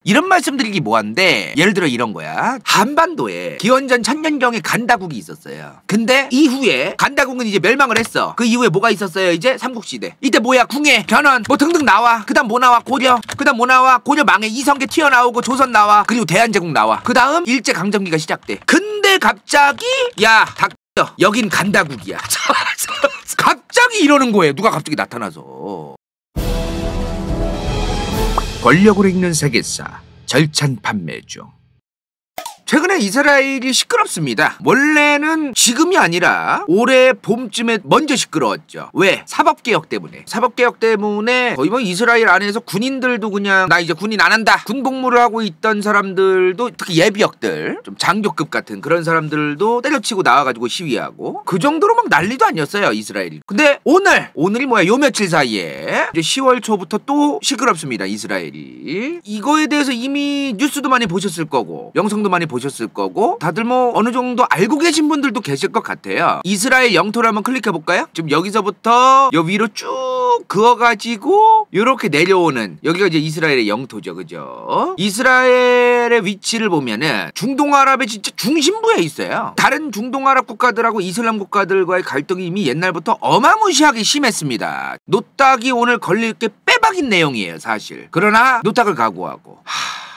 이런 말씀드리기 뭐한데 예를 들어 이런 거야. 한반도에 기원전 1000년경에 간다국이 있었어요. 근데 이후에 간다국은 이제 멸망을 했어. 그 이후에 뭐가 있었어요? 이제 삼국시대. 이때 뭐야? 궁예, 견훤 뭐 등등 나와. 그 다음 뭐 나와? 고려. 그 다음 뭐 나와? 고려 망해. 이성계 튀어나오고 조선 나와. 그리고 대한제국 나와. 그 다음 일제강점기가 시작돼. 근데 갑자기 야 닥쳐, 여긴 간다국이야. 갑자기 이러는 거예요. 누가 갑자기 나타나서. 권력으로 읽는 세계사 절찬 판매 중. 최근에 이스라엘이 시끄럽습니다. 원래는 지금이 아니라 올해 봄쯤에 먼저 시끄러웠죠. 왜? 사법개혁 때문에. 사법개혁 때문에 거의 뭐 이스라엘 안에서 군인들도 그냥 나 이제 군인 안 한다. 군복무를 하고 있던 사람들도 특히 예비역들 좀 장교급 같은 그런 사람들도 때려치고 나와가지고 시위하고 그 정도로 막 난리도 아니었어요 이스라엘이. 근데 오늘이 뭐야 요 며칠 사이에 이제 10월 초부터 또 시끄럽습니다 이스라엘이. 이거에 대해서 이미 뉴스도 많이 보셨을 거고 영상도 많이 보셨을 거고 다들 뭐 어느 정도 알고 계신 분들도 계실 것 같아요. 이스라엘 영토를 한번 클릭해 볼까요? 지금 여기서부터 요 위로 쭉 그어가지고 요렇게 내려오는 여기가 이제 이스라엘의 영토죠. 그죠? 이스라엘의 위치를 보면은 중동아랍의 진짜 중심부에 있어요. 다른 중동아랍 국가들하고 이슬람 국가들과의 갈등이 이미 옛날부터 어마무시하게 심했습니다. 노딱이 오늘 걸릴 게 빼박인 내용이에요 사실. 그러나 노딱을 각오하고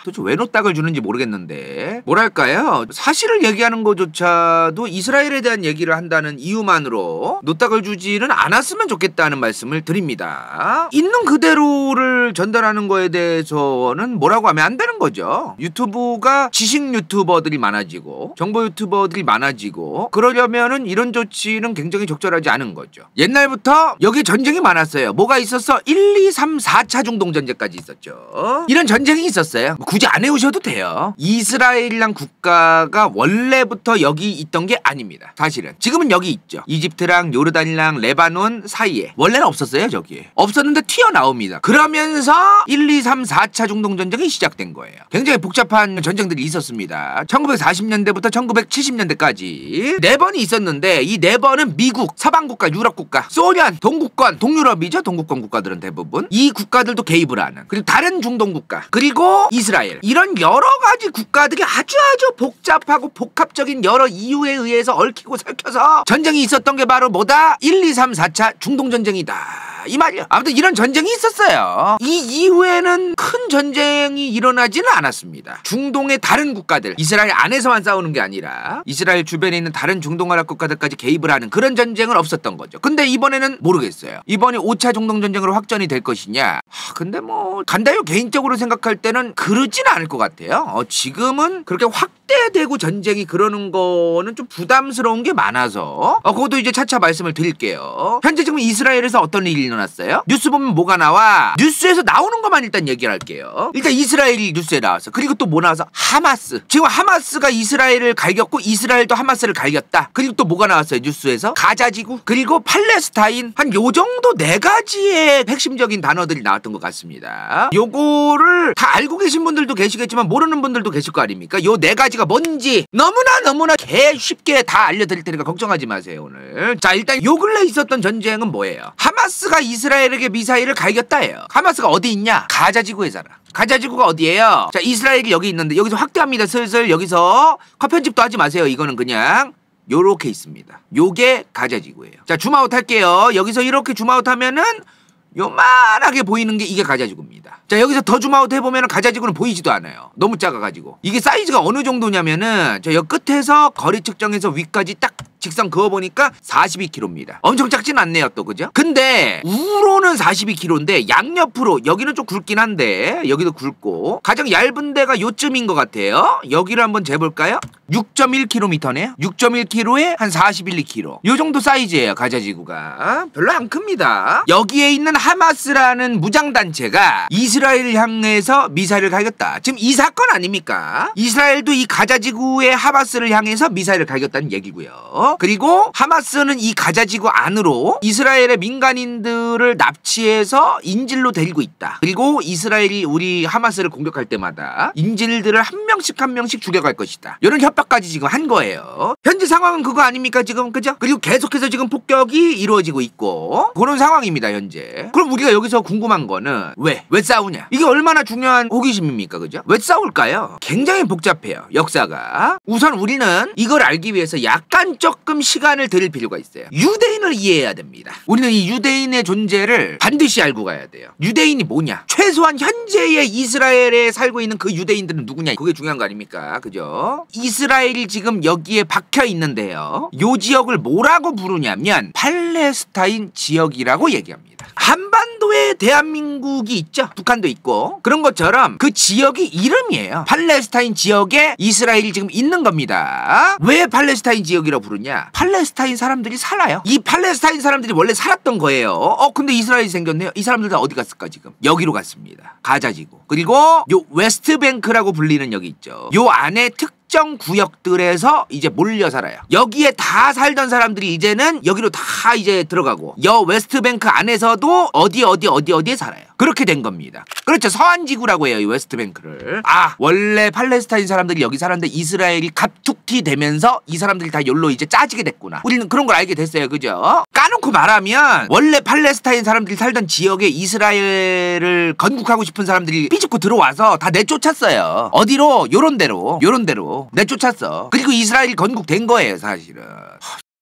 도대체 왜 노딱을 주는지 모르겠는데 뭐랄까요? 사실을 얘기하는 것조차도 이스라엘에 대한 얘기를 한다는 이유만으로 노딱을 주지는 않았으면 좋겠다는 말씀을 드립니다. 있는 그대로를 전달하는 거에 대해서는 뭐라고 하면 안 되는 거죠. 유튜브가 지식 유튜버들이 많아지고 정보 유튜버들이 많아지고 그러려면은 이런 조치는 굉장히 적절하지 않은 거죠. 옛날부터 여기 전쟁이 많았어요. 뭐가 있었어? 1, 2, 3, 4차 중동전쟁까지 있었죠. 이런 전쟁이 있었어요. 굳이 안 해오셔도 돼요. 이스라엘이란 국가가 원래부터 여기 있던 게 아닙니다. 사실은 지금은 여기 있죠. 이집트랑 요르단이랑 레바논 사이에 원래는 없었어요. 저기에 없었는데 튀어나옵니다. 그러면서 1, 2, 3, 4차 중동전쟁이 시작된 거예요. 굉장히 복잡한 전쟁들이 있었습니다. 1940년대부터 1970년대까지 4번이 있었는데 이 4번은 미국, 서방국가, 유럽국가, 소련, 동구권, 동유럽이죠. 동구권 국가들은 대부분 이 국가들도 개입을 하는 그리고 다른 중동국가 그리고 이스라엘 이런 여러 가지 국가들이 아주 복잡하고 복합적인 여러 이유에 의해서 얽히고 설켜서 전쟁이 있었던 게 바로 뭐다? 1, 2, 3, 4차 중동전쟁이다. 이 말이야. 아무튼 이런 전쟁이 있었어요. 이 이후에는 큰 전쟁이 일어나지는 않았습니다. 중동의 다른 국가들, 이스라엘 안에서만 싸우는 게 아니라 이스라엘 주변에 있는 다른 중동아랍 국가들까지 개입을 하는 그런 전쟁은 없었던 거죠. 근데 이번에는 모르겠어요. 이번이 5차 중동전쟁으로 확전이 될 것이냐? 근데 뭐 간다요 개인적으로 생각할 때는 그러지는 않을 것 같아요. 지금은 그렇게 확대되고 전쟁이 그러는 거는 좀 부담스러운 게 많아서 그것도 이제 차차 말씀을 드릴게요. 현재 지금 이스라엘에서 어떤 일이 일어났어요? 뉴스 보면 뭐가 나와? 뉴스에서 나오는 것만 일단 얘기를 할게요. 일단 이스라엘이 뉴스에 나왔어. 그리고 또 뭐 나와서 하마스. 지금 하마스가 이스라엘을 갈겼고 이스라엘도 하마스를 갈겼다. 그리고 또 뭐가 나왔어요? 뉴스에서 가자지구 그리고 팔레스타인 한 요 정도 4가지의 핵심적인 단어들이 나왔던 것 같습니다. 요거를 다 알고 계신 분들도 계시겠지만 모르는 분들도 계실 거 아닙니까? 요 4가지가 뭔지 너무나 개 쉽게 다 알려드릴 테니까 걱정하지 마세요 오늘. 자 일단 요 근래 있었던 전쟁은 뭐예요? 하마스가 이스라엘에게 미사일을 갈겼다예요. 하마스가 어디 있냐? 가자지구에 살아. 가자지구가 어디예요? 자 이스라엘이 여기 있는데 여기서 확대합니다. 슬슬 여기서 컷편집도 하지 마세요. 이거는 그냥 요렇게 있습니다. 요게 가자지구예요. 자 줌아웃 할게요. 여기서 이렇게 줌아웃 하면은 요만하게 보이는 게 이게 가자지구입니다. 자 여기서 더 줌아웃 해보면 가자지구는 보이지도 않아요. 너무 작아가지고. 이게 사이즈가 어느 정도냐면은 저 여 끝에서 거리 측정해서 위까지 딱 직선 그어보니까 42km입니다. 엄청 작진 않네요 또 그죠? 근데 우로는 42km인데 양옆으로 여기는 좀 굵긴 한데 여기도 굵고 가장 얇은 데가 요쯤인 것 같아요. 여기를 한번 재볼까요? 6.1km네요. 6.1km에 한 41, 2km 요 정도 사이즈예요. 가자지구가 별로 안 큽니다. 여기에 있는 하마스라는 무장단체가 이스라엘을 향해서 미사일을 갈겼다. 지금 이 사건 아닙니까? 이스라엘도 이 가자지구의 하마스를 향해서 미사일을 갈겼다는 얘기고요. 거죠. 그리고 하마스는 이 가자지구 안으로 이스라엘의 민간인들을 납치해서 인질로 데리고 있다. 그리고 이스라엘이 우리 하마스를 공격할 때마다 인질들을 한 명씩 죽여갈 것이다. 이런 협박까지 지금 한 거예요. 현재 상황은 그거 아닙니까 지금, 그죠? 그리고 계속해서 지금 폭격이 이루어지고 있고 그런 상황입니다 현재. 그럼 우리가 여기서 궁금한 거는 왜 싸우냐? 이게 얼마나 중요한 호기심입니까, 그죠? 왜 싸울까요? 굉장히 복잡해요 역사가. 우선 우리는 이걸 알기 위해서 약간 조금 시간을 들일 필요가 있어요. 유대인을 이해해야 됩니다. 우리는 이 유대인의 존재를 반드시 알고 가야 돼요. 유대인이 뭐냐? 최소한 현재의 이스라엘에 살고 있는 그 유대인들은 누구냐? 그게 중요한 거 아닙니까? 그죠? 이스라엘이 지금 여기에 박혀 있는데요. 요 지역을 뭐라고 부르냐면 팔레스타인 지역이라고 얘기합니다. 한반도에 대한민국이 있죠. 북한도 있고. 그런 것처럼 그 지역이 이름이에요. 팔레스타인 지역에 이스라엘이 지금 있는 겁니다. 왜 팔레스타인 지역이라고 부르냐? 팔레스타인 사람들이 살아요. 이 팔레스타인 사람들이 원래 살았던 거예요. 근데 이스라엘이 생겼네요. 이 사람들 다 어디 갔을까 지금? 여기로 갔습니다. 가자지구. 그리고 요 웨스트뱅크라고 불리는 여기 있죠. 요 안에 특정 구역들에서 이제 몰려 살아요. 여기에 다 살던 사람들이 이제는 여기로 다 이제 들어가고 여 웨스트뱅크 안에서도 어디에 살아요. 그렇게 된 겁니다. 그렇죠. 서한지구라고 해요. 이 웨스트뱅크를. 원래 팔레스타인 사람들이 여기 살았는데 이스라엘이 갑툭튀 되면서 이 사람들이 다 여기로 이제 짜지게 됐구나. 우리는 그런 걸 알게 됐어요. 그죠? 까놓고 말하면 원래 팔레스타인 사람들이 살던 지역에 이스라엘을 건국하고 싶은 사람들이 삐집고 들어와서 다 내쫓았어요. 어디로? 요런 데로 내쫓았어. 그리고 이스라엘이 건국된 거예요 사실은.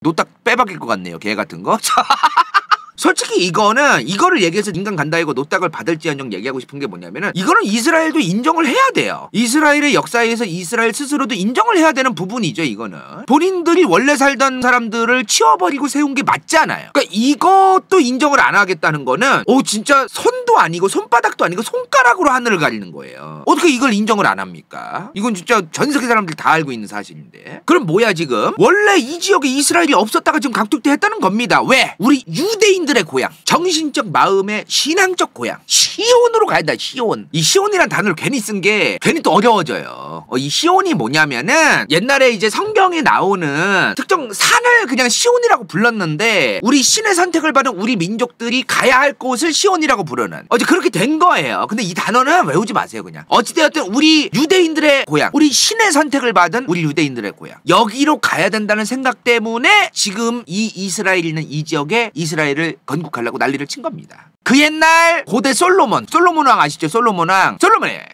노딱 빼박일 것 같네요 개 같은 거. 솔직히 이거를 얘기해서 인간 간다이고 노딱을 받을지언정 얘기하고 싶은 게 뭐냐면은 이거는 이스라엘도 인정을 해야 돼요. 이스라엘의 역사에서 이스라엘 스스로도 인정을 해야 되는 부분이죠. 이거는 본인들이 원래 살던 사람들을 치워버리고 세운 게 맞잖아요. 그러니까 이것도 인정을 안 하겠다는 거는 진짜 손도 아니고 손바닥도 아니고 손가락으로 하늘을 가리는 거예요. 어떻게 이걸 인정을 안 합니까? 이건 진짜 전 세계 사람들이 다 알고 있는 사실인데. 그럼 뭐야 지금? 원래 이 지역에 이스라엘이 없었다가 지금 각tuk대 했다는 겁니다. 왜? 우리 유대인들의 고향, 정신적 마음의 신앙적 고향 시온으로 가야 된다. 시온. 이 시온이라는 단어를 괜히 쓴 게 괜히 또 어려워져요. 이 시온이 뭐냐면은 옛날에 이제 성경에 나오는 특정 산을 그냥 시온이라고 불렀는데 우리 신의 선택을 받은 우리 민족들이 가야 할 곳을 시온이라고 부르는 그렇게 된 거예요. 근데 이 단어는 외우지 마세요. 그냥 어찌되었든 우리 유대인들의 고향, 우리 신의 선택을 받은 우리 유대인들의 고향 여기로 가야 된다는 생각 때문에 지금 이 이스라엘이 있는 이 지역에 이스라엘을 건국하려고 난리를 친 겁니다. 그 옛날 고대 솔로몬 왕 아시죠? 솔로몬의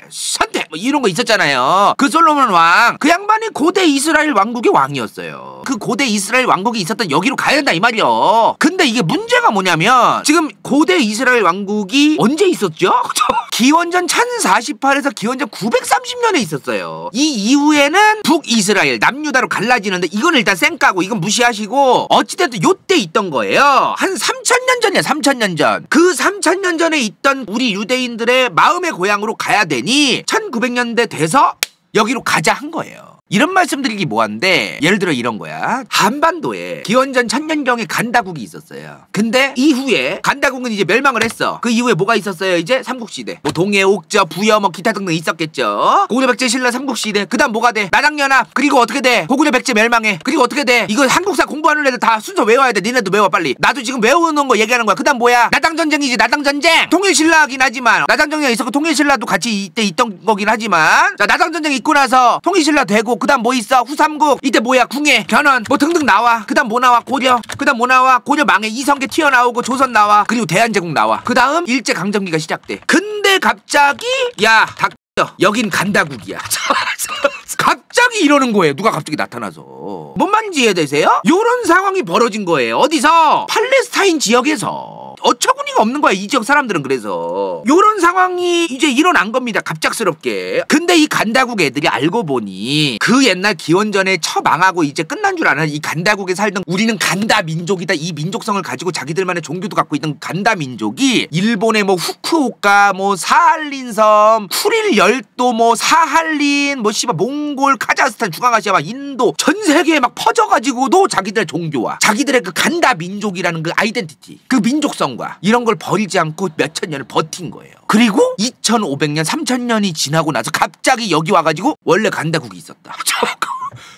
선택 이런 거 있었잖아요. 그 솔로몬 왕 그 양반이 고대 이스라엘 왕국의 왕이었어요. 그 고대 이스라엘 왕국이 있었던 여기로 가야 된다 이 말이요. 근데 이게 문제가 뭐냐면 지금 고대 이스라엘 왕국이 언제 있었죠? 기원전 1048에서 기원전 930년에 있었어요. 이 이후에는 북이스라엘 남유다로 갈라지는데 이건 일단 쌩까고 이건 무시하시고 어찌됐든 요때 있던 거예요. 한 3000년 전이야. 3000년 전. 그 3000년 전에 있던 우리 유대인들의 마음의 고향으로 가야 되니 1900년대 돼서 여기로 가자 한 거예요. 이런 말씀드리기 뭐한데 예를 들어 이런 거야. 한반도에 기원전 1000년경에 간다국이 있었어요. 근데 이후에 간다국은 이제 멸망을 했어. 그 이후에 뭐가 있었어요? 이제 삼국시대. 뭐 동해, 옥저, 부여 뭐 기타 등등 있었겠죠. 고구려, 백제, 신라 삼국시대. 그 다음 뭐가 돼? 나당연합. 그리고 어떻게 돼? 고구려, 백제 멸망해. 그리고 어떻게 돼? 이거 한국사 공부하는 애들 다 순서 외워야 돼. 니네도 외워 빨리. 나도 지금 외우는 거 얘기하는 거야. 그 다음 뭐야? 나당전쟁이지. 나당전쟁. 통일신라긴 하지만 나당전쟁이 있었고 통일신라도 같이 이때 있던 거긴 하지만 자 나당전쟁 있고 나서 통일신라 되고 그 다음 뭐 있어? 후삼국. 이때 뭐야? 궁예, 견훤 뭐 등등 나와. 그 다음 뭐 나와? 고려. 그 다음 뭐 나와? 고려 망해. 이성계 튀어나오고 조선 나와. 그리고 대한제국 나와. 그 다음 일제강점기가 시작돼. 근데 갑자기 야 닥쳐 여긴 간다국이야. 갑자기 이러는 거예요. 누가 갑자기 나타나서. 뭔 말인지 이해되세요? 요런 상황이 벌어진 거예요. 어디서? 팔레스타인 지역에서. 어처구니가 없는 거야 이 지역 사람들은. 그래서 요런 상황이 이제 일어난 겁니다. 갑작스럽게. 근데 이 간다국 애들이 알고 보니 그 옛날 기원전에 처망하고 이제 끝난 줄 아는 이 간다국에 살던 우리는 간다 민족이다 이 민족성을 가지고 자기들만의 종교도 갖고 있던 간다 민족이 일본의 뭐 후쿠오카 뭐 사할린섬 쿠릴 열도 뭐 사할린 뭐 씨발 몽골 카자흐스탄 중앙아시아 막 인도 전 세계에 막 퍼져가지고도 자기들의 종교와 자기들의 그 간다 민족이라는 그 아이덴티티 그 민족성 이런 걸 버리지 않고 몇천 년을 버틴 거예요. 그리고 2500년 3000년이 지나고 나서 갑자기 여기 와가지고 원래 간다국이 있었다.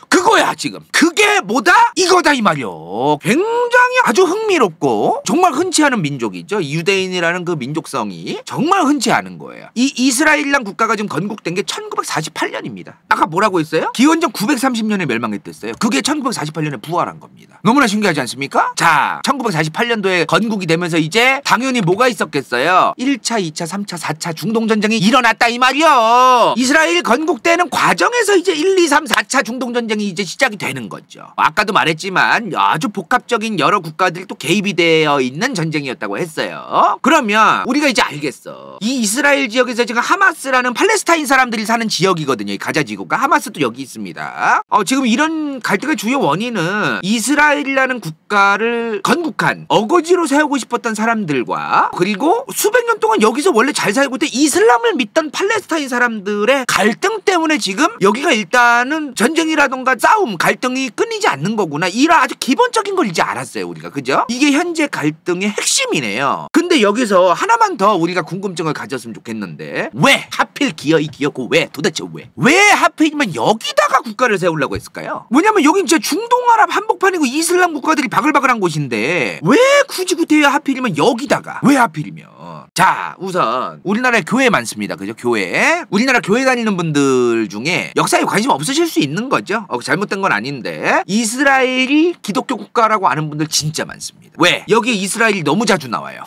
그거야 지금. 그게 뭐다? 이거다 이 말이요. 굉장히 아주 흥미롭고 정말 흔치 않은 민족이죠. 유대인이라는 그 민족성이 정말 흔치 않은 거예요. 이 이스라엘이란 국가가 지금 건국된 게 1948년입니다. 아까 뭐라고 했어요? 기원전 930년에 멸망했댔어요. 그게 1948년에 부활한 겁니다. 너무나 신기하지 않습니까? 자, 1948년도에 건국이 되면서 이제 당연히 뭐가 있었겠어요? 1차, 2차, 3차, 4차 중동전쟁이 일어났다 이 말이요. 이스라엘 건국되는 과정에서 이제 1, 2, 3, 4차 중동전쟁이 이제 시작이 되는 거죠. 아까도 말했지만 아주 복합적인 여러 국가들이 또 개입이 되어 있는 전쟁이었다고 했어요. 그러면 우리가 이제 알겠어. 이 이스라엘 지역에서 지금 하마스라는 팔레스타인 사람들이 사는 지역이거든요. 이 가자 지구가. 하마스도 여기 있습니다. 지금 이런 갈등의 주요 원인은 이스라엘이라는 국가를 건국한 어거지로 세우고 싶었던 사람들과 그리고 수백 년 동안 여기서 원래 잘 살고 있던 이슬람을 믿던 팔레스타인 사람들의 갈등 때문에 지금 여기가 일단은 전쟁이라던가 싸움, 갈등이 끊이지 않는 거구나. 이런 아주 기본적인 걸 이제 알았어요, 우리가. 그죠? 이게 현재 갈등의 핵심이네요. 근데 여기서 하나만 더 우리가 궁금증을 가졌으면 좋겠는데 왜 하필 기어고 왜? 도대체 왜? 왜 하필이면 여기다가 국가를 세우려고 했을까요? 뭐냐면 여긴 진짜 중동아랍 한복판이고 이슬람 국가들이 바글바글한 곳인데 왜 굳이 그때 하필이면 여기다가? 왜 하필이면? 자, 우선 우리나라에 교회 많습니다. 그죠? 교회. 우리나라 교회 다니는 분들 중에 역사에 관심 없으실 수 있는 거죠. 잘못된 건 아닌데 이스라엘이 기독교 국가라고 아는 분들 진짜 많습니다. 왜? 여기 이스라엘이 너무 자주 나와요.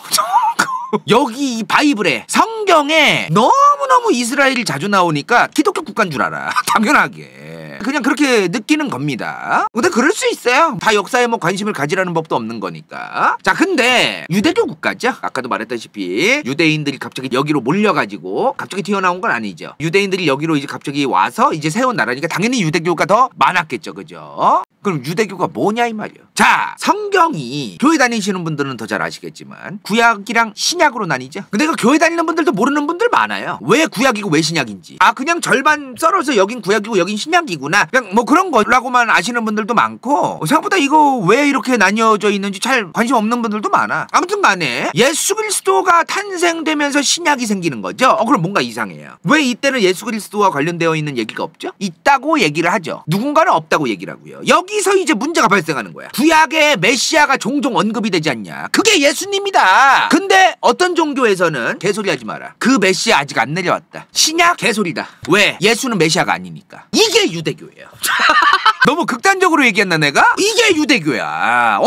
여기 이 바이블에 성경에 너무너무 이스라엘이 자주 나오니까 기독교 국가인 줄 알아. 당연하게. 그냥 그렇게 느끼는 겁니다. 근데 그럴 수 있어요. 다 역사에 뭐 관심을 가지라는 법도 없는 거니까. 자, 근데 유대교 국가죠. 아까도 말했다시피 유대인들이 갑자기 여기로 몰려가지고 갑자기 튀어나온 건 아니죠. 유대인들이 여기로 이제 갑자기 와서 이제 세운 나라니까 당연히 유대교가 더 많았겠죠. 그죠? 그럼 유대교가 뭐냐 이 말이에요. 자, 성경이 교회 다니시는 분들은 더 잘 아시겠지만 구약이랑 신약으로 나뉘죠. 근데 그 교회 다니는 분들도 모르는 분들 많아요. 왜 구약이고 왜 신약인지. 그냥 절반 썰어서 여긴 구약이고 여긴 신약이구나. 그냥 뭐 그런 거라고만 아시는 분들도 많고 생각보다 이거 왜 이렇게 나뉘어져 있는지 잘 관심 없는 분들도 많아. 아무튼 간에 예수 그리스도가 탄생되면서 신약이 생기는 거죠. 그럼 뭔가 이상해요. 왜 이때는 예수 그리스도와 관련되어 있는 얘기가 없죠? 있다고 얘기를 하죠. 누군가는 없다고 얘기를 하고요. 여기서 이제 문제가 발생하는 거야. 구약의 메시아가 종종 언급이 되지 않냐. 그게 예수님이다. 근데 어떤 종교에서는 개소리 하지 마라. 그 메시아 아직 안 내려왔다. 신약 개소리다. 왜? 예수는 메시아가 아니니까. 이게 유대교예요. 너무 극단적으로 얘기했나 내가? 이게 유대교야.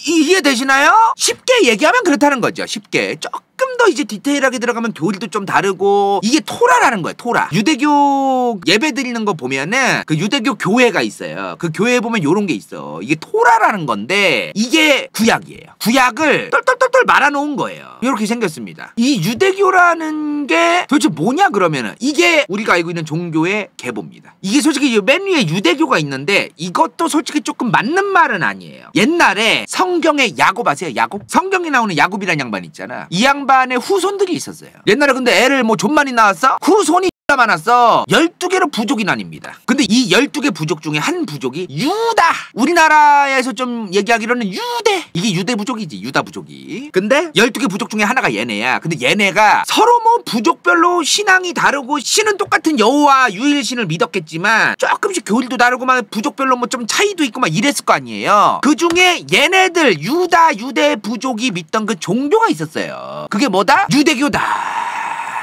이해되시나요? 쉽게 얘기하면 그렇다는 거죠. 쉽게. 조금 더 이제 디테일하게 들어가면 교리도 좀 다르고 이게 토라라는 거예요. 토라. 유대교 예배 드리는 거 보면은 그 유대교 교회가 있어요. 그 교회에 보면 요런 게 있어. 이게 토라라는 건데 이게 구약이에요. 구약을 똘똘똘똘 말아놓은 거예요. 이렇게 생겼습니다. 이 유대교라는 게 도대체 뭐냐 그러면은 이게 우리가 알고 있는 종교의 계보입니다. 이게 솔직히 맨 위에 유대교가 있는데 이것도 솔직히 조금 맞는 말은 아니에요. 옛날에 성경에 야곱 아세요? 야곱? 성경에 나오는 야곱이라는 양반 있잖아. 이 양반의 후손들이 있었어요. 옛날에 근데 애를 뭐 좀 많이 낳았어? 후손이 많았어. 12개로 부족이 나뉩니다. 근데 이 12개 부족 중에 한 부족이 유다. 우리나라에서 좀 얘기하기로는 유대. 이게 유대 부족이지. 유다 부족이. 근데 12개 부족 중에 하나가 얘네야. 근데 얘네가 서로 뭐 부족별로 신앙이 다르고 신은 똑같은 여호와 유일신을 믿었겠지만 조금씩 교리도 다르고 막 부족별로 뭐 좀 차이도 있고 막 이랬을 거 아니에요. 그 중에 얘네들 유대 부족이 믿던 그 종교가 있었어요. 그게 뭐다? 유대교다.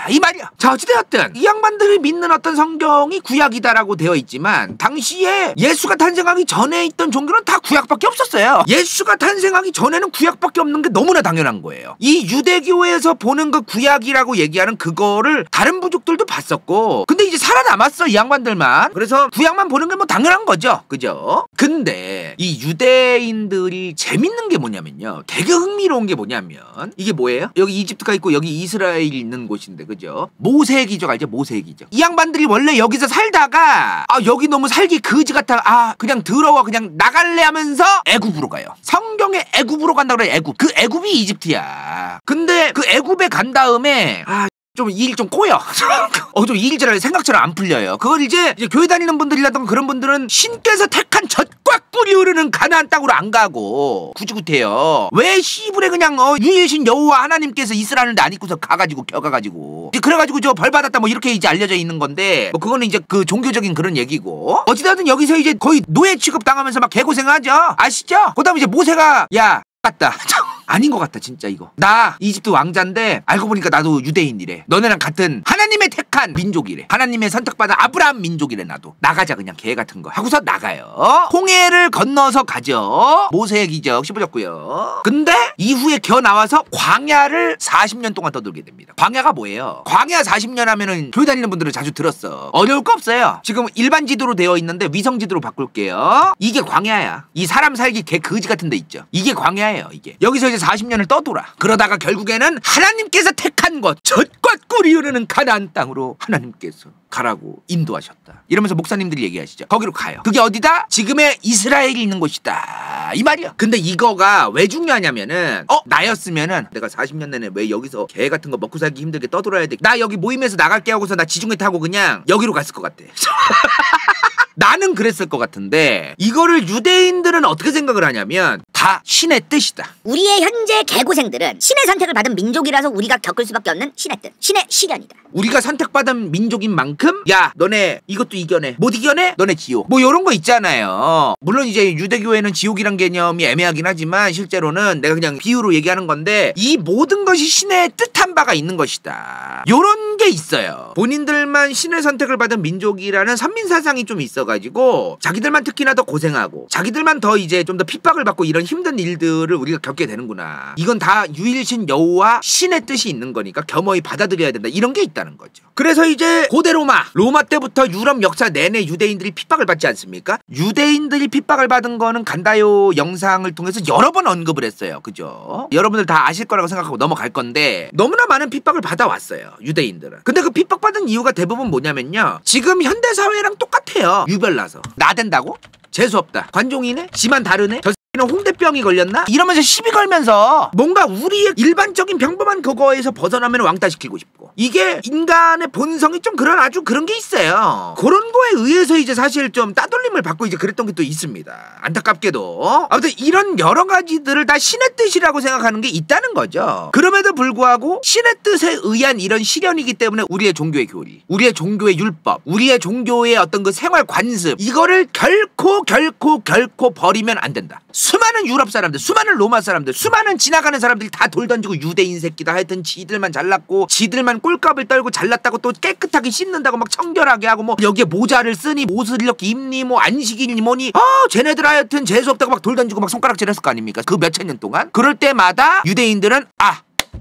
이 말이야. 자, 어찌되었든 이 양반들이 믿는 어떤 성경이 구약이다라고 되어 있지만 당시에 예수가 탄생하기 전에 있던 종교는 다 구약밖에 없었어요. 예수가 탄생하기 전에는 구약밖에 없는 게 너무나 당연한 거예요. 이 유대교에서 보는 그 구약이라고 얘기하는 그거를 다른 부족들도 봤었고 근데 이제 살아남았어 이 양반들만. 그래서 구약만 보는 게 뭐 당연한 거죠. 그죠? 근데 이 유대인들이 재밌는 게 뭐냐면요. 되게 흥미로운 게 뭐냐면 이게 뭐예요? 여기 이집트가 있고 여기 이스라엘이 있는 곳인데 그죠? 모세기적 알죠? 모세기적. 이 양반들이 원래 여기서 살다가 여기 너무 살기 거지 같아. 그냥 더러워 그냥 나갈래 하면서 애굽으로 가요. 성경에 애굽으로 간다 그래. 애굽. 그 애굽이 이집트야. 근데 그 애굽에 간 다음에 좀 일 좀 꼬여. 좀 일 잘 생각처럼 안 풀려요. 그걸 이제 교회 다니는 분들이라던가 그런 분들은 신께서 택한 젖과 꿀이 흐르는 가나안 땅으로 안 가고 구지구태요. 왜 시부레 그냥 유일신 여호와 하나님께서 이스라엘을 안 입고서 가가지고 겨가가지고 그래가지고 저 벌 받았다 뭐 이렇게 이제 알려져 있는 건데 뭐 그거는 이제 그 종교적인 그런 얘기고 어찌되든 여기서 이제 거의 노예 취급 당하면서 막 개고생하죠. 아시죠? 그다음에 이제 모세가 야 같다. 아닌 것 같다 진짜 이거. 나 이집트 왕자인데 알고 보니까 나도 유대인이래. 너네랑 같은 하나님의 택한 민족이래. 하나님의 선택받은 아브라함 민족이래. 나도 나가자 그냥 개 같은 거 하고서 나가요. 홍해를 건너서 가죠. 모세의 기적 씹어졌고요. 근데 이후에 겨 나와서 광야를 40년 동안 떠돌게 됩니다. 광야가 뭐예요? 광야 40년 하면은 교회 다니는 분들은 자주 들었어. 어려울 거 없어요. 지금 일반 지도로 되어 있는데 위성 지도로 바꿀게요. 이게 광야야. 이 사람 살기 개 거지 같은 데 있죠. 이게 광야예요. 이게 여기서 이제 40년을 떠돌아. 그러다가 결국에는 하나님께서 택한 곳 젖과 꿀이 흐르는 가나안 땅으로 하나님께서 가라고 인도하셨다. 이러면서 목사님들이 얘기하시죠. 거기로 가요. 그게 어디다? 지금의 이스라엘이 있는 곳이다. 이 말이야. 근데 이거가 왜 중요하냐면은 나였으면은 내가 40년 내내 왜 여기서 개 같은 거 먹고 살기 힘들게 떠돌아야 돼. 나 여기 모임에서 나갈게 하고서 나 지중해 타고 그냥 여기로 갔을 것 같아. 나는 그랬을 것 같은데 이거를 유대인들은 어떻게 생각을 하냐면 다 신의 뜻이다. 우리의 현재 개고생들은 신의 선택을 받은 민족이라서 우리가 겪을 수밖에 없는 신의 뜻, 신의 시련이다. 우리가 선택받은 민족인 만큼 야 너네 이것도 이겨내. 못 이겨내? 너네 지옥. 뭐 이런 거 있잖아요. 물론 이제 유대교회는 지옥이란 개념이 애매하긴 하지만 실제로는 내가 그냥 비유로 얘기하는 건데 이 모든 것이 신의 뜻한 바가 있는 것이다. 요런 게 있어요. 본인들만 신의 선택을 받은 민족이라는 선민사상이 좀 있어가지고 자기들만 특히나 더 고생하고 자기들만 더 이제 좀 더 핍박을 받고 이런 힘든 일들을 우리가 겪게 되는구나. 이건 다 유일신 여호와 신의 뜻이 있는 거니까 겸허히 받아들여야 된다. 이런 게 있다는 거죠. 그래서 이제 고대 로마 때부터 유럽 역사 내내 유대인들이 핍박을 받지 않습니까? 유대인들이 핍박을 받은 거는 간다요 영상을 통해서 여러 번 언급을 했어요. 그죠? 여러분들 다 아실 거라고 생각하고 넘어갈 건데 너무나 많은 핍박을 받아왔어요. 유대인들은. 근데 그 핍박받은 이유가 대부분 뭐냐면요. 지금 현대사회랑 똑같아요. 유별나서. 나댄다고? 재수없다. 관종이네? 지만 다르네? 홍대병이 걸렸나? 이러면서 시비 걸면서 뭔가 우리의 일반적인 평범한 그거에서 벗어나면 왕따시키고 싶고 이게 인간의 본성이 좀 그런 아주 그런 게 있어요. 그런 거에 의해서 이제 사실 좀 따돌림을 받고 이제 그랬던 게 또 있습니다. 안타깝게도 아무튼 이런 여러 가지들을 다 신의 뜻이라고 생각하는 게 있다는 거죠. 그럼에도 불구하고 신의 뜻에 의한 이런 시련이기 때문에 우리의 종교의 교리, 우리의 종교의 율법, 우리의 종교의 어떤 그 생활 관습 이거를 결코 버리면 안 된다. 수많은 유럽 사람들, 수많은 로마 사람들, 수많은 지나가는 사람들이 다 돌 던지고 유대인 새끼다 하여튼 지들만 잘났고 지들만 꼴값을 떨고 잘났다고 또 깨끗하게 씻는다고 막 청결하게 하고 뭐 여기에 모자를 쓰니 옷을 이렇게 입니 뭐 안식이니 뭐니 쟤네들 하여튼 재수없다고 막 돌 던지고 막 손가락질 했을 거 아닙니까? 그 몇천 년 동안. 그럴 때마다 유대인들은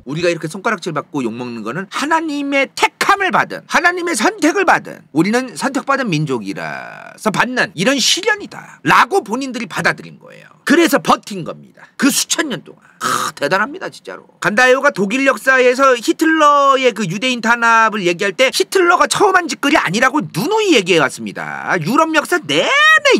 우리가 이렇게 손가락질 받고 욕먹는 거는 하나님의 택함을 받은 하나님의 선택을 받은 우리는 선택받은 민족이라서 받는 이런 시련이다 라고 본인들이 받아들인 거예요. 그래서 버틴 겁니다. 그 수천 년 동안. 대단합니다 진짜로. 간다요가 독일 역사에서 히틀러의 그 유대인 탄압을 얘기할 때 히틀러가 처음 한 짓거리 아니라고 누누이 얘기해 왔습니다. 유럽 역사 내내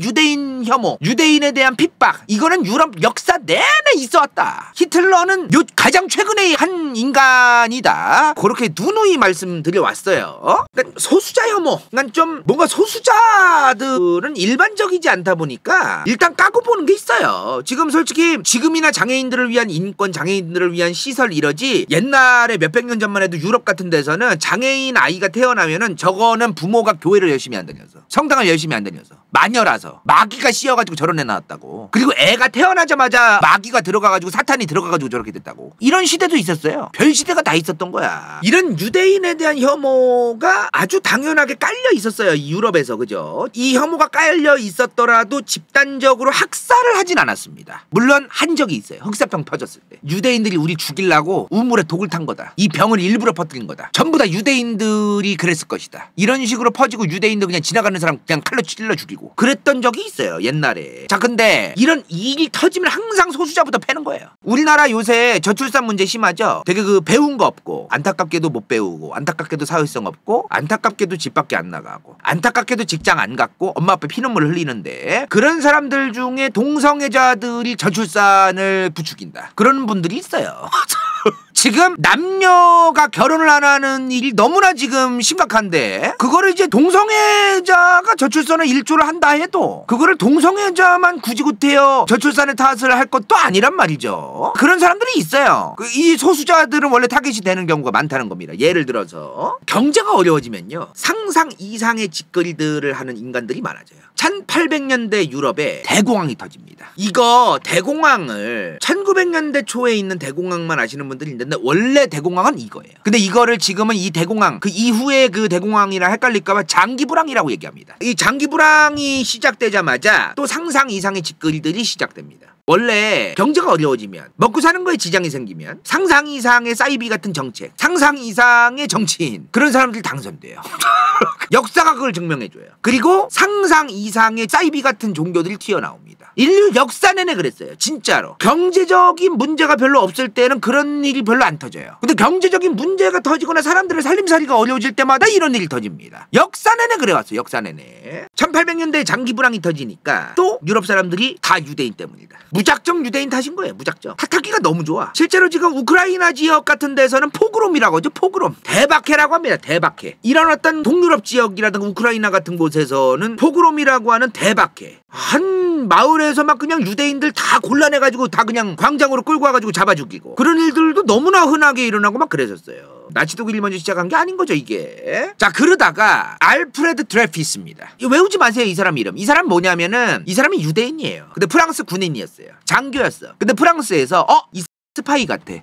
유대인 혐오, 유대인에 대한 핍박 이거는 유럽 역사 내내 있어 왔다. 히틀러는 가장 최근에 한 인간이다. 그렇게 누누이 말씀드려 왔어요. 그러니까 소수자 혐오. 그러니까 좀 뭔가 소수자들은 일반적이지 않다 보니까 일단 까고 보는 게 있어요. 지금 솔직히 지금이나 장애인들을 위한 인권, 장애인들을 위한 시설 이러지 옛날에 몇백 년 전만 해도 유럽 같은 데서는 장애인 아이가 태어나면은 저거는 부모가 교회를 열심히 안 다녀서 성당을 열심히 안 다녀서 마녀라서 마귀가 씌어가지고 저런 애 나왔다고. 그리고 애가 태어나자마자 마귀가 들어가가지고 사탄이 들어가가지고 저렇게 됐다고. 이런 시대도 있었어요. 별 시대가 다 있었던 거야. 이런 유대인에 대한 혐오가 아주 당연하게 깔려 있었어요. 이 유럽에서. 그죠? 이 혐오가 깔려 있었더라도 집단적으로 학살을 하진 않았습니다. 물론 한 적이 있어요. 흑사병 터졌을 때 유대인들이 우리 죽이려고 우물에 독을 탄 거다. 이 병을 일부러 퍼뜨린 거다. 전부 다 유대인들이 그랬을 것이다. 이런 식으로 퍼지고 유대인들 그냥 지나가는 사람 그냥 칼로 찔러 죽이고 그랬던 적이 있어요 옛날에. 자 근데 이런 일이 터지면 항상 소수자부터 패는 거예요. 우리나라 요새 저출산 문제 심하죠. 되게 그 배운 거 없고 안타깝게도 못 배우고 안타깝게도 사회성 없고 안타깝게도 집 밖에 안 나가고 안타깝게도 직장 안 갔고 엄마 아빠 피눈물 흘리는데 그런 사람들 중에 동성애자들이 저출산을 부추긴다. 그런 분들이 있어요. 지금 남녀가 결혼을 안 하는 일이 너무나 지금 심각한데 그거를 이제 동성애자가 저출산을 일조를 한다 해도 그거를 동성애자만 굳이 구태여 저출산의 탓을 할 것도 아니란 말이죠. 그런 사람들이 있어요. 이 소수자들은 원래 타겟이 되는 경우가 많다는 겁니다. 예를 들어서 경제가 어려워지면요 상상 이상의 짓거리들을 하는 인간들이 많아져요. 1800년대 유럽에 대공황이 터집니다. 이거 대공황을 1900년대 초에 있는 대공황만 아시는 분들이 있는데 원래 대공황은 이거예요. 근데 이거를 지금은 이 대공황 그 이후에 그 대공황이랑 헷갈릴까봐 장기불황이라고 얘기합니다. 이 장기불황이 시작되자마자 또 상상 이상의 짓거리들이 시작됩니다. 원래 경제가 어려워지면 먹고 사는 거에 지장이 생기면 상상 이상의 사이비 같은 정책, 상상 이상의 정치인 그런 사람들이 당선돼요. 역사가 그걸 증명해줘요. 그리고 상상 이상의 사이비 같은 종교들이 튀어나옵니다. 인류 역사 내내 그랬어요. 진짜로. 경제적인 문제가 별로 없을 때는 그런 일이 별로 안 터져요. 근데 경제적인 문제가 터지거나 사람들의 살림살이가 어려워질 때마다 이런 일이 터집니다. 역사 내내 그래왔어요. 역사 내내. 1800년대에 장기불황이 터지니까 또 유럽 사람들이 다 유대인 때문이다. 무작정 유대인 탓인 거예요. 무작정. 탓하기가 너무 좋아. 실제로 지금 우크라이나 지역 같은 데서는 포그롬이라고 하죠. 포그롬. 대박해라고 합니다. 대박해. 이런 어떤 동유럽 지역이라든가 우크라이나 같은 곳에서는 포그롬이라고 하는 대박해. 한 마을에서 막 그냥 유대인들 다 곤란해가지고 다 그냥 광장으로 끌고 와가지고 잡아 죽이고 그런 일들도 너무나 흔하게 일어나고 막 그랬었어요. 나치독일이 먼저 시작한 게 아닌 거죠 이게. 자 그러다가 알프레드 드레피스입니다. 이거 외우지 마세요 이 사람 이름. 이 사람 뭐냐면은 이 사람이 유대인이에요. 근데 프랑스 군인이었어요. 장교였어. 근데 프랑스에서 이 스파이 같아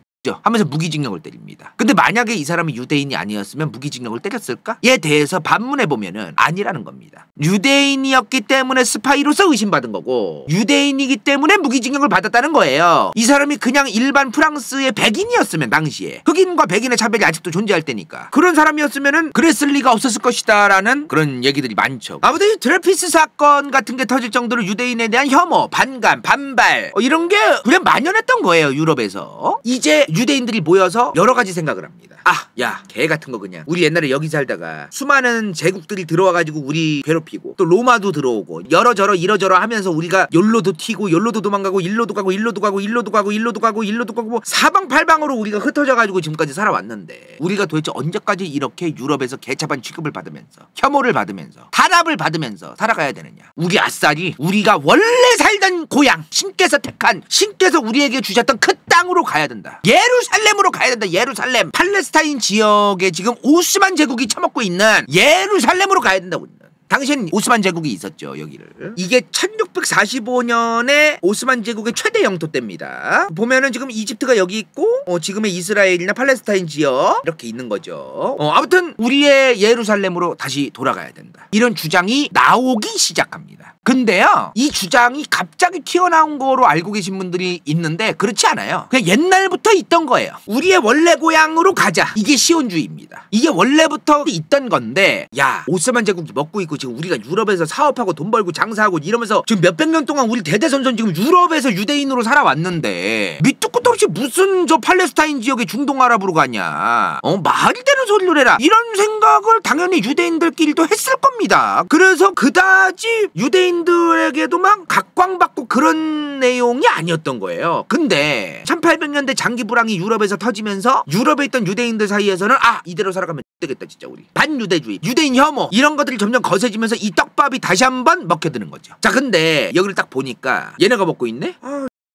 하면서 무기징역을 때립니다. 근데 만약에 이 사람이 유대인이 아니었으면 무기징역을 때렸을까? 에 대해서 반문해보면은 아니라는 겁니다. 유대인이었기 때문에 스파이로서 의심받은 거고 유대인이기 때문에 무기징역을 받았다는 거예요. 이 사람이 그냥 일반 프랑스의 백인이었으면 당시에 흑인과 백인의 차별이 아직도 존재할 때니까 그런 사람이었으면은 그랬을 리가 없었을 것이다 라는 그런 얘기들이 많죠. 아무튼 이 드레피스 사건 같은 게 터질 정도로 유대인에 대한 혐오, 반감, 반발 이런 게 그냥 만연했던 거예요. 유럽에서. 이제 유대인들이 모여서 여러 가지 생각을 합니다. 야, 개 같은 거 그냥. 우리 옛날에 여기 살다가 수많은 제국들이 들어와가지고 우리 괴롭히고 또 로마도 들어오고 여러저러 이러저러 하면서 우리가 열로도 튀고 열로도 도망가고 일로도 가고 일로도 가고 일로도 가고 일로도 가고 일로도 가고 뭐 사방팔방으로 우리가 흩어져가지고 지금까지 살아왔는데 우리가 도대체 언제까지 이렇게 유럽에서 개차반 취급을 받으면서 혐오를 받으면서 탄압을 받으면서 살아가야 되느냐. 우리 아싸리 우리가 원래 살던 고향 신께서 택한 신께서 우리에게 주셨던 그 땅으로 가야 된다. 예루살렘으로 가야 된다. 예루살렘. 팔레스타인 지역에 지금 오스만 제국이 처먹고 있는 예루살렘으로 가야 된다고. 당시엔 오스만 제국이 있었죠 여기를. 이게 1645년에 오스만 제국의 최대 영토 때입니다. 보면은 지금 이집트가 여기 있고 지금의 이스라엘이나 팔레스타인 지역 이렇게 있는 거죠. 아무튼 우리의 예루살렘으로 다시 돌아가야 된다. 이런 주장이 나오기 시작합니다. 근데요 이 주장이 갑자기 튀어나온 거로 알고 계신 분들이 있는데 그렇지 않아요. 그냥 옛날부터 있던 거예요. 우리의 원래 고향으로 가자. 이게 시온주의입니다. 이게 원래부터 있던 건데 야 오스만 제국이 먹고 있고 지금 우리가 유럽에서 사업하고 돈 벌고 장사하고 이러면서 지금 몇백 년 동안 우리 대대손손 지금 유럽에서 유대인으로 살아왔는데 밑도 끝도 없이 무슨 저 팔레스타인 지역에 중동아랍으로 가냐. 말이 되는 소리를 해라. 이런 생각을 당연히 유대인들끼리도 했을 겁니다. 그래서 그다지 유대인들에게도 막 각광받고 그런 내용이 아니었던 거예요. 근데 1800년대 장기불황이 유럽에서 터지면서 유럽에 있던 유대인들 사이에서는 이대로 살아가면 되겠다 진짜 우리. 반유대주의, 유대인 혐오 이런 것들이 점점 거세지면서 이 떡밥이 다시 한번 먹혀드는 거죠. 자 근데 여기를 딱 보니까 얘네가 먹고 있네?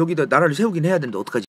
여기다 나라를 세우긴 해야 되는데 어떡하지?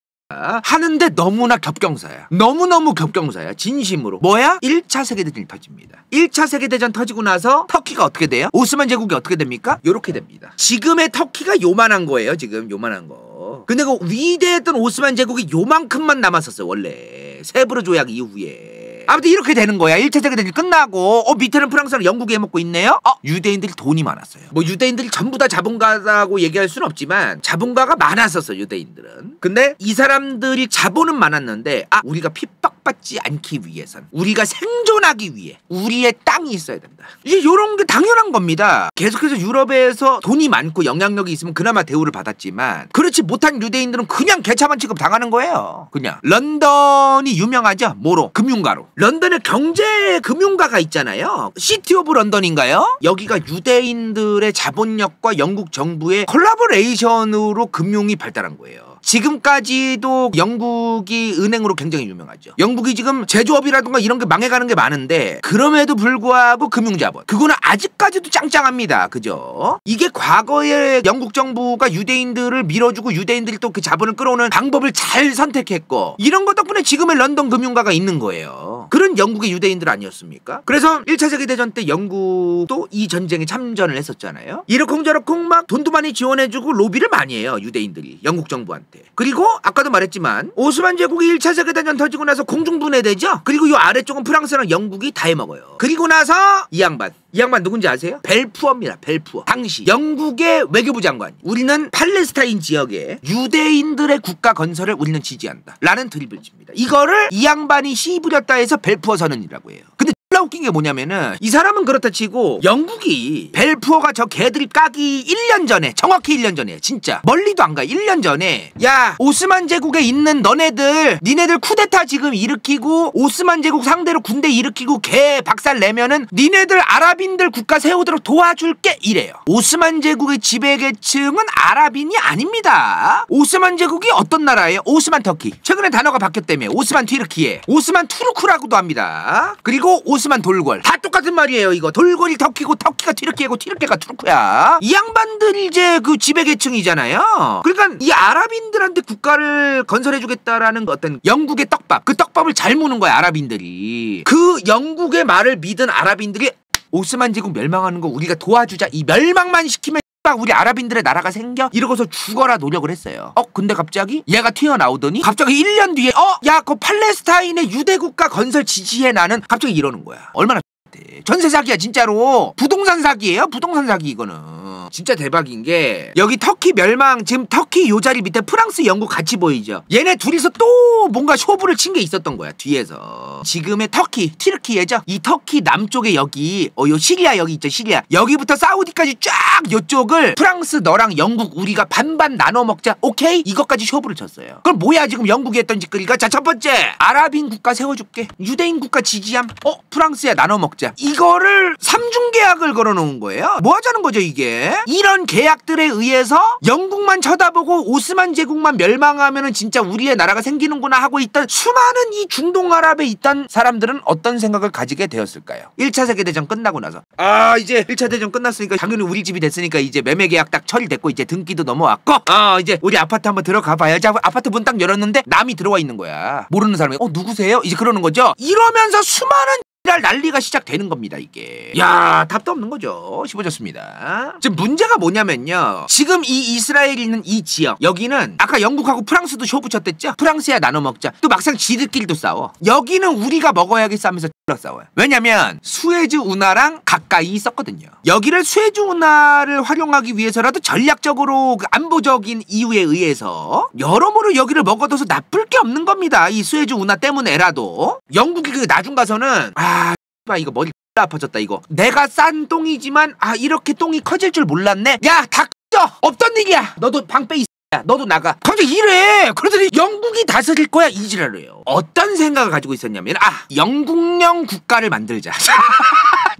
하는데 너무나 겹경사야. 너무너무 겹경사야. 진심으로. 뭐야? 1차 세계대전이 터집니다. 1차 세계대전 터지고 나서 터키가 어떻게 돼요? 오스만 제국이 어떻게 됩니까? 요렇게 됩니다. 지금의 터키가 요만한 거예요. 지금 요만한 거. 근데 그 위대했던 오스만 제국이 요만큼만 남았었어요. 원래 세브르 조약 이후에. 아무튼 이렇게 되는 거야. 1차 세계대전이 끝나고 밑에는 프랑스랑 영국이 해먹고 있네요. 유대인들이 돈이 많았어요. 뭐 유대인들이 전부 다 자본가라고 얘기할 수는 없지만 자본가가 많았었어 유대인들은. 근데 이 사람들이 자본은 많았는데 우리가 핍박받지 않기 위해선 우리가 생존하기 위해 우리의 땅이 있어야 된다. 이게 요런 게 당연한 겁니다. 계속해서 유럽에서 돈이 많고 영향력이 있으면 그나마 대우를 받았지만 그렇지 못한 유대인들은 그냥 개차반 취급 당하는 거예요. 그냥. 런던이 유명하죠? 뭐로? 금융가로. 런던에 경제 금융가가 있잖아요. 시티 오브 런던인가요? 여기가 유대인들의 자본력과 영국 정부의 콜라보레이션으로 금융이 발달한 거예요. 지금까지도 영국이 은행으로 굉장히 유명하죠. 영국이 지금 제조업이라든가 이런 게 망해가는 게 많은데 그럼에도 불구하고 금융자본 그거는 아직까지도 짱짱합니다. 그죠? 이게 과거에 영국 정부가 유대인들을 밀어주고 유대인들이 또 그 자본을 끌어오는 방법을 잘 선택했고 이런 것 덕분에 지금의 런던 금융가가 있는 거예요. 그런 영국의 유대인들 아니었습니까? 그래서 1차 세계대전 때 영국도 이 전쟁에 참전을 했었잖아요. 이러쿵저러쿵 막 돈도 많이 지원해주고 로비를 많이 해요. 유대인들이 영국 정부한테. 그리고 아까도 말했지만 오스만 제국이 1차 세계대전 터지고 나서 공중분해되죠. 그리고 이 아래쪽은 프랑스랑 영국이 다 해먹어요. 그리고 나서 이 양반 누군지 아세요? 벨푸어입니다. 벨푸어. 당시 영국의 외교부 장관 우리는 팔레스타인 지역에 유대인들의 국가 건설을 우리는 지지한다 라는 드립을 칩니다. 이거를 이 양반이 씨부렸다 해서 벨푸어 선언이라고 해요. 근데 웃긴 게 뭐냐면은 이 사람은 그렇다 치고 영국이 벨푸어가 저 개들이 까기 1년 전에 정확히 1년 전에 진짜 멀리도 안 가 1년 전에 야 오스만 제국에 있는 니네들 쿠데타 지금 일으키고 오스만 제국 상대로 군대 일으키고 개 박살 내면은 니네들 아랍인들 국가 세우도록 도와줄게 이래요. 오스만 제국의 지배계층은 아랍인이 아닙니다. 오스만 제국이 어떤 나라예요? 오스만 터키. 최근에 단어가 바뀌었다며. 오스만 튀르키예, 오스만 투르크라고도 합니다. 그리고 오스만 돌궐 다 똑같은 말이에요. 이거 돌궐이 터키고 터키가 튀르키예고 튀르키가 투르크야. 이 양반들 이제 그 지배계층이잖아요. 그러니까 이 아랍인들한테 국가를 건설해주겠다라는 어떤 영국의 떡밥 그 떡밥을 잘 무는 거야 아랍인들이. 그 영국의 말을 믿은 아랍인들이 오스만 제국 멸망하는 거 우리가 도와주자 이 멸망만 시키면 우리 아랍인들의 나라가 생겨? 이러고서 죽어라 노력을 했어요. 근데 갑자기 얘가 튀어나오더니 갑자기 1년 뒤에 야 그 팔레스타인의 유대국가 건설 지지해 나는 갑자기 이러는 거야. 얼마나 전세 사기야 진짜로. 부동산 사기예요. 부동산 사기 이거는. 진짜 대박인 게 여기 터키 멸망 지금 터키 요 자리 밑에 프랑스 영국 같이 보이죠. 얘네 둘이서 또 뭔가 쇼부를 친 게 있었던 거야 뒤에서. 지금의 터키 튀르키예죠. 이 터키 남쪽에 여기 요 시리아 여기 있죠. 시리아 여기부터 사우디까지 쫙 요쪽을 프랑스 너랑 영국 우리가 반반 나눠 먹자 오케이 이것까지 쇼부를 쳤어요. 그럼 뭐야 지금 영국이 했던 짓거리가. 자 첫 번째 아랍인 국가 세워줄게. 유대인 국가 지지함. 프랑스야 나눠 먹자. 이거를 3중 계약을 걸어놓은 거예요. 뭐 하자는 거죠 이게. 이런 계약들에 의해서 영국만 쳐다보고 오스만 제국만 멸망하면은 진짜 우리의 나라가 생기는구나 하고 있던 수많은 이 중동 아랍에 있던 사람들은 어떤 생각을 가지게 되었을까요? 1차 세계대전 끝나고 나서 이제 1차 대전 끝났으니까 당연히 우리 집이 됐으니까 이제 매매 계약 딱 처리됐고 이제 등기도 넘어왔고 이제 우리 아파트 한번 들어가 봐야지 하고 아파트 문 딱 열었는데 남이 들어와 있는 거야. 모르는 사람이 누구세요? 이제 그러는 거죠. 이러면서 수많은 난리가 시작되는 겁니다 이게. 야 답도 없는 거죠. 씹어졌습니다. 지금 문제가 뭐냐면요. 지금 이 이스라엘이 있는 이 지역 여기는 아까 영국하고 프랑스도 쇼 붙였댔죠. 프랑스야 나눠 먹자. 또 막상 지들끼리도 싸워. 여기는 우리가 먹어야겠어 하면서 싸워요. 왜냐면 수에즈 운하랑 가까이 있었거든요. 여기를 수에즈 운하를 활용하기 위해서라도 전략적으로 그 안보적인 이유에 의해서 여러모로 여기를 먹어둬서 나쁠 게 없는 겁니다. 이 수에즈 운하 때문에라도. 영국이 그 나중 가서는 이거 머리 아파졌다 이거. 내가 싼 똥이지만 이렇게 똥이 커질 줄 몰랐네. 야 닥쳐 없던 일이야. 너도 방빼 있어. 야 너도 나가. 갑자기 이래. 그러더니 영국이 다스릴 거야 이지랄이에요. 어떤 생각을 가지고 있었냐면 영국령 국가를 만들자.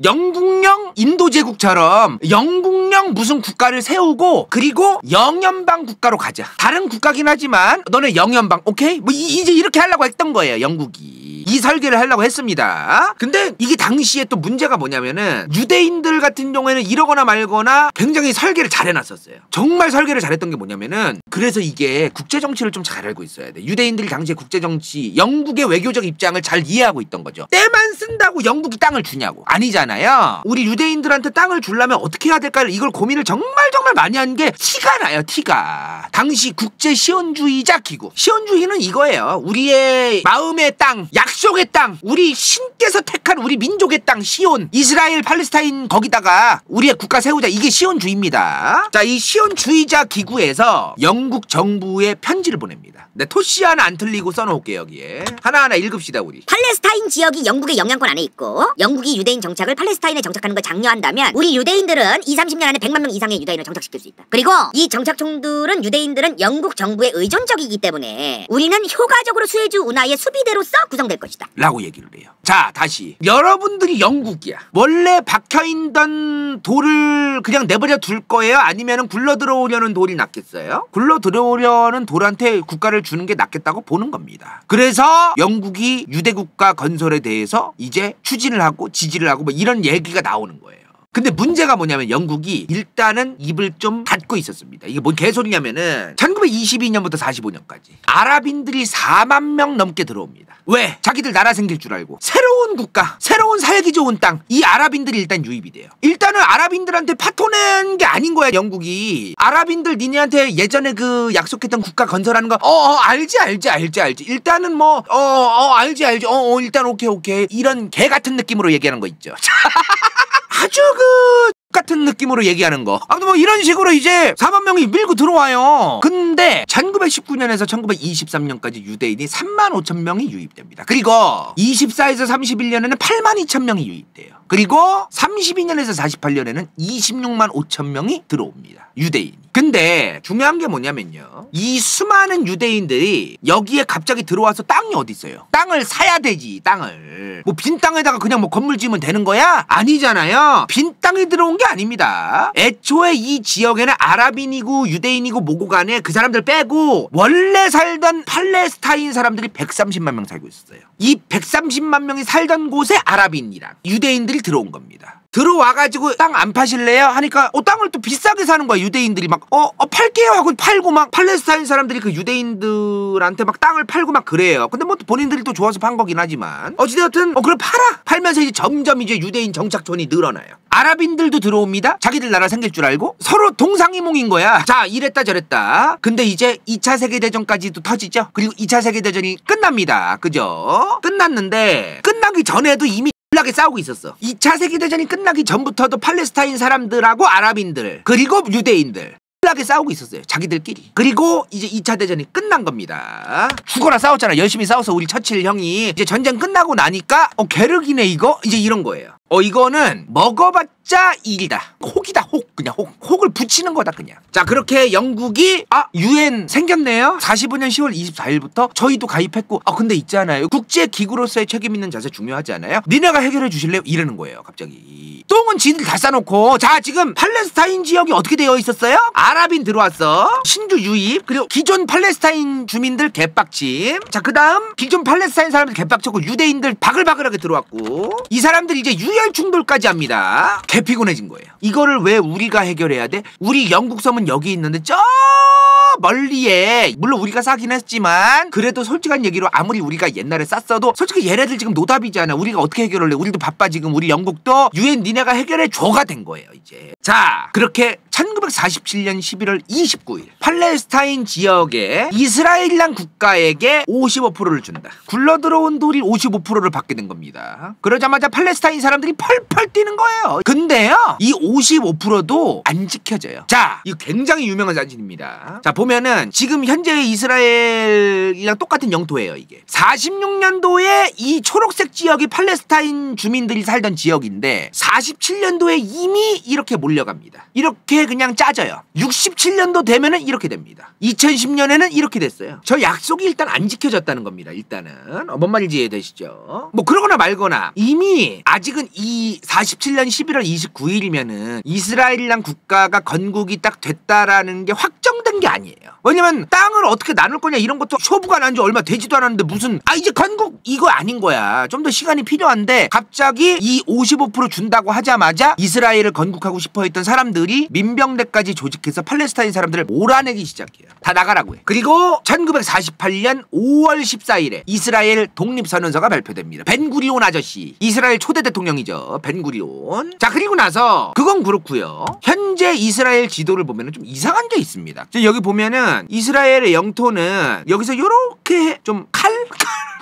영국령 인도제국처럼 영국령 무슨 국가를 세우고 그리고 영연방 국가로 가자. 다른 국가긴 하지만 너네 영연방 오케이? 이제 이렇게 하려고 했던 거예요 영국이. 이 설계를 하려고 했습니다. 근데 이게 당시에 또 문제가 뭐냐면은 유대인들 같은 경우에는 이러거나 말거나 굉장히 설계를 잘 해놨었어요. 정말 설계를 잘했던 게 뭐냐면은 그래서 이게 국제정치를 좀 잘 알고 있어야 돼. 유대인들이 당시에 국제정치 영국의 외교적 입장을 잘 이해하고 있던 거죠. 때만 쓴다고 영국이 땅을 주냐고. 아니잖아요. 우리 유대인들한테 땅을 주려면 어떻게 해야 될까 이걸 고민을 정말 많이 한 게 티가 나요. 티가. 당시 국제시온주의자 기구. 시온주의는 이거예요. 우리의 마음의 땅 약속의 땅 우리 신께서 택한 우리 민족의 땅 시온 이스라엘 팔레스타인 거기다가 우리의 국가 세우자. 이게 시온주의입니다. 자, 이 시온주의자 기구에서 영국 정부에 편지를 보냅니다. 네, 토시 하나 안 틀리고 써놓을게요. 여기에 하나하나 읽읍시다 우리. 팔레스타인 지역이 영국의 영향권 안에 있고 영국이 유대인 정착을 팔레스타인에 정착하는 걸 장려한다면 우리 유대인들은 20-30년 안에 100만 명 이상의 유대인을 정착시킬 수 있다. 그리고 이 정착촌들은 유대인들은 영국 정부에 의존적이기 때문에 우리는 효과적으로 수혜주 운하의 수비대로서 구성될 것이다 라고 얘기를 해요. 자, 다시 여러분들이 영국이야. 원래 박혀있던 돌을 그냥 내버려 둘 거예요? 아니면 굴러 들어오려는 돌이 낫겠어요? 굴러 들어오려는 돌한테 국가를 주는 게 낫겠다고 보는 겁니다. 그래서 영국이 유대국가 건설에 대해서 이제 추진을 하고 지지를 하고 뭐 이런 얘기가 나오는 거예요. 근데 문제가 뭐냐면 영국이 일단은 입을 좀 닫고 있었습니다. 이게 뭔 개소리냐면은 1922년부터 45년까지 아랍인들이 4만 명 넘게 들어옵니다. 왜? 자기들 나라 생길 줄 알고 새로운 국가, 새로운 살기 좋은 땅, 이 아랍인들이 일단 유입이 돼요. 일단은 아랍인들한테 파토낸 게 아닌 거야 영국이. 아랍인들 니네한테 예전에 그 약속했던 국가 건설하는 거 알지 일단은 뭐 알지 일단 오케이 이런 개 같은 느낌으로 얘기하는 거 있죠. 아주 같은 느낌으로 얘기하는 거. 아무튼 뭐 이런 식으로 이제 4만 명이 밀고 들어와요. 근데 1919년에서 1923년까지 유대인이 3만 5천 명이 유입됩니다. 그리고 24에서 31년에는 8만 2천 명이 유입돼요. 그리고 32년에서 48년에는 26만 5천 명이 들어옵니다. 유대인이. 근데 중요한 게 뭐냐면요. 이 수많은 유대인들이 여기에 갑자기 들어와서 땅이 어디 있어요? 땅을 사야 되지, 땅을. 뭐 빈 땅에다가 그냥 뭐 건물 지으면 되는 거야? 아니잖아요. 빈 땅이 들어온 게 아닙니다. 애초에 이 지역에는 아랍인이고 유대인이고 뭐고 간에 그 사람들 빼고 원래 살던 팔레스타인 사람들이 130만 명 살고 있었어요. 이 130만 명이 살던 곳에 아랍인이랑 유대인들이 들어온 겁니다. 들어와가지고 땅 안 파실래요? 하니까 땅을 또 비싸게 사는 거야. 유대인들이 막 팔게요 하고 팔고 막 팔레스타인 사람들이 그 유대인들한테 막 땅을 팔고 막 그래요. 근데 뭐 본인들이 또 좋아서 판 거긴 하지만 어찌되었든 그래 팔아. 팔면서 이제 점점 이제 유대인 정착촌이 늘어나요. 아랍인들도 들어옵니다. 자기들 나라 생길 줄 알고 서로 동상이몽인 거야. 자, 이랬다 저랬다. 근데 이제 2차 세계대전까지도 터지죠. 그리고 2차 세계대전이 끝납니다. 그죠? 끝났는데 끝나기 전에도 이미 하게 싸우고 있었어. 2차 세계대전이 끝나기 전부터도 팔레스타인 사람들하고 아랍인들 그리고 유대인들 하게 싸우고 있었어요. 자기들끼리. 그리고 이제 2차 대전이 끝난 겁니다. 죽어라 싸웠잖아. 열심히 싸워서 우리 처칠 형이 이제 전쟁 끝나고 나니까 괴력이네 이거? 이제 이런 거예요. 이거는 먹어봤자 일이다. 혹이다 혹. 그냥 혹을 붙이는 거다 그냥. 자, 그렇게 영국이 UN 생겼네요. 45년 10월 24일부터 저희도 가입했고 근데 있잖아요. 국제기구로서의 책임 있는 자세 중요하지 않아요? 니네가 해결해 주실래요? 이러는 거예요 갑자기. 똥은 지들 다 싸놓고 자, 지금 팔레스타인 지역이 어떻게 되어 있었어요? 아랍인 들어왔어. 신주 유입. 그리고 기존 팔레스타인 주민들 개빡침. 자, 그 다음 기존 팔레스타인 사람들 개빡쳤고 유대인들 바글바글하게 들어왔고 이 사람들이 이제 유혈 충돌까지 합니다. 개피곤해진 거예요. 이거를 왜 우리가 해결해야 돼? 우리 영국 섬은 여기 있는데 저 멀리에 물론 우리가 싸긴 했지만 그래도 솔직한 얘기로 아무리 우리가 옛날에 쌌어도 솔직히 얘네들 지금 노답이잖아. 우리가 어떻게 해결할래? 우리도 바빠 지금. 우리 영국도 UN 니네가 해결해 줘가 된 거예요 이제. 자, 그렇게 1947년 11월 29일 팔레스타인 지역에 이스라엘이란 국가에게 55%를 준다. 굴러들어온 돌이 55%를 받게 된 겁니다. 그러자마자 팔레스타인 사람들이 펄펄 뛰는 거예요. 근데요, 이 55%도 안 지켜져요. 자, 이거 굉장히 유명한 사진입니다. 자, 보면은 지금 현재 이스라엘이랑 똑같은 영토예요 이게. 46년도에 이 초록색 지역이 팔레스타인 주민들이 살던 지역인데 47년도에 이미 이렇게 몰려갑니다. 이렇게 그냥 짜져요. 67년도 되면은 이렇게 됩니다. 2010년에는 이렇게 됐어요. 저 약속이 일단 안 지켜졌다는 겁니다. 일단은 뭔 말인지 이해되시죠? 뭐 그러거나 말거나 이미 아직은 이 47년 11월 29일이면은 이스라엘이란 국가가 건국이 딱 됐다라는 게 확정된 게 아니에요. 왜냐면 땅을 어떻게 나눌 거냐 이런 것도 쇼부가 난 지 얼마 되지도 않았는데 무슨 이제 건국 이거 아닌 거야. 좀 더 시간이 필요한데 갑자기 이 55% 준다고 하자마자 이스라엘을 건국하고 싶어 했던 사람들이 민병대까지 조직해서 팔레스타인 사람들을 몰아내기 시작해요. 다 나가라고 해. 그리고 1948년 5월 14일에 이스라엘 독립선언서가 발표됩니다. 벤구리온 아저씨, 이스라엘 초대 대통령이죠. 벤구리온. 자, 그리고 나서 그건 그렇고요. 현재 이스라엘 지도를 보면은 좀 이상한 게 있습니다. 여기 보면은 이스라엘의 영토는 여기서 요렇게 좀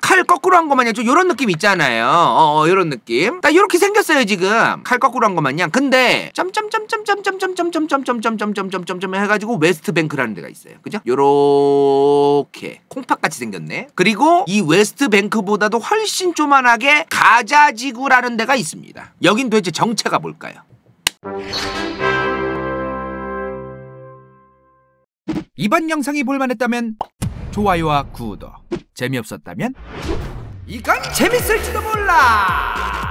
칼 거꾸로 한 거 마냥 좀 요런 느낌 있잖아요. 요런 느낌. 딱 요렇게 생겼어요 지금. 칼 거꾸로 한 거 마냥. 근데 점점점점점점점점점점점점점점점 해가지고 웨스트뱅크라는 데가 있어요. 그죠? 요렇게 콩팥같이 생겼네. 그리고 이 웨스트뱅크보다도 훨씬 조만하게 가자지구라는 데가 있습니다. 여긴 도대체 정체가 뭘까요? 이번 영상이 볼만했다면 좋아요와 구독, 재미없었다면 이건 재밌을지도 몰라.